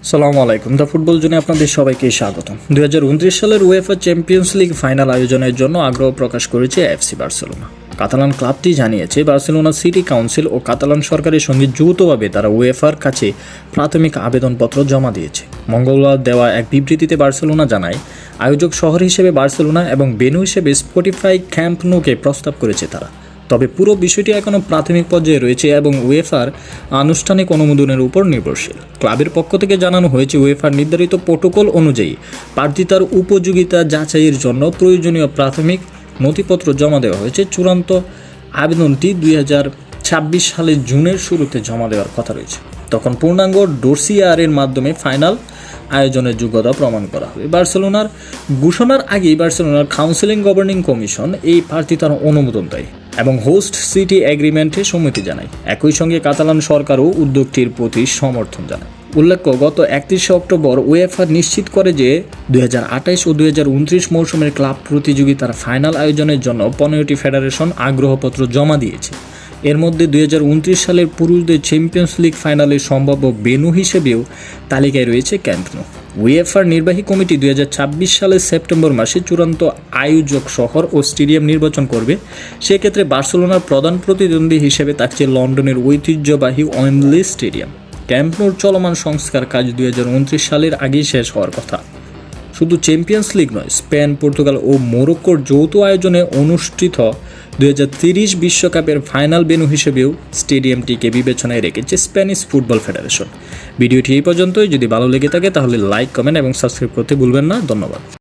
সালামু আলাইকুম। The football জোনে আপনাদের সবাইকে স্বাগতম। 2029 সালের উয়েফা চ্যাম্পিয়ন্স লিগ ফাইনাল আয়োজনের জন্য আগ্রহ প্রকাশ করেছে এফসি বার্সেলোনা। কাতালান ক্লাবটি জানিয়েছে বার্সেলোনা সিটি কাউন্সিল ও কাতালান সরকারের সঙ্গে যৌথভাবে তারা উয়েফার কাছে প্রাথমিক আবেদনপত্র জমা দিয়েছে। মঙ্গলবার দেওয়া এক বিবৃতিতে বার্সেলোনা জানায়, আয়োজক শহর হিসেবে বার্সেলোনা এবং ভেন্যু হিসেবে স্পটিফাই ক্যাম্প নুকে প্রস্তাব করেছে তারা। তবে পুরো বিষয়টি এখনও প্রাথমিক পর্যায়ে রয়েছে এবং উয়েফার আনুষ্ঠানিক অনুমোদনের উপর নির্ভরশীল। ক্লাবের পক্ষ থেকে জানানো হয়েছে, উয়েফার নির্ধারিত প্রোটোকল অনুযায়ী প্রার্থিতার উপযোগিতা যাচাইয়ের জন্য প্রয়োজনীয় প্রাথমিক নথিপত্র জমা দেওয়া হয়েছে। চূড়ান্ত আবেদনটি 2026 সালের জুনের শুরুতে জমা দেওয়ার কথা রয়েছে। তখন পূর্ণাঙ্গ ডোসিয়ারের মাধ্যমে ফাইনাল আয়োজনের যোগ্যতা প্রমাণ করা হবে। বার্সেলোনার ঘোষণার আগেই বার্সেলোনার কাউন্সিলিং গভর্নিং কমিশন এই প্রার্থিতার অনুমোদন দেয় এবং হোস্ট সিটি এগ্রিমেন্টে সম্মতি জানায়। একই সঙ্গে কাতালান সরকারও উদ্যোগটির প্রতি সমর্থন জানায়। উল্লেখ্য, গত 31 অক্টোবর উয়েফা নিশ্চিত করে যে 2028 ও 2029 মৌসুমের ক্লাব প্রতিযোগিতার ফাইনাল আয়োজনের জন্য 15টি ফেডারেশন আগ্রহপত্র জমা দিয়েছে। এর মধ্যে 2029 সালের পুরুষদের চ্যাম্পিয়ন্স লিগ ফাইনালের সম্ভাব্য ভেন্যু হিসেবেও তালিকায় রয়েছে ক্যাম্প ন্যু। উয়েফার নির্বাহী কমিটি 2026 সালের সেপ্টেম্বর মাসে চূড়ান্ত আয়োজক শহর ও স্টেডিয়াম নির্বাচন করবে। সেক্ষেত্রে বার্সেলোনার প্রধান প্রতিদ্বন্দ্বী হিসেবে থাকছে লন্ডনের ঐতিহ্যবাহী ওয়েম্বলি স্টেডিয়াম। ক্যাম্প ন্যুর চলমান সংস্কার কাজ 2029 সালের আগেই শেষ হওয়ার কথা। শুধু চ্যাম্পিয়ন্স লিগ নয়, স্পেন, পর্তুগাল ও মোরক্কোর যৌথ আয়োজনে অনুষ্ঠিত 2030 বিশ্বকাপের ফাইনাল ভেন্যু হিসেবেও স্টেডিয়ামটিকে বিবেচনায় রেখেছে স্প্যানিশ ফুটবল ফেডারেশন। ভিডিওটি এই পর্যন্তই। যদি ভালো লেগে থাকে তাহলে লাইক, কমেন্ট এবং সাবস্ক্রাইব করতে ভুলবেন না। ধন্যবাদ।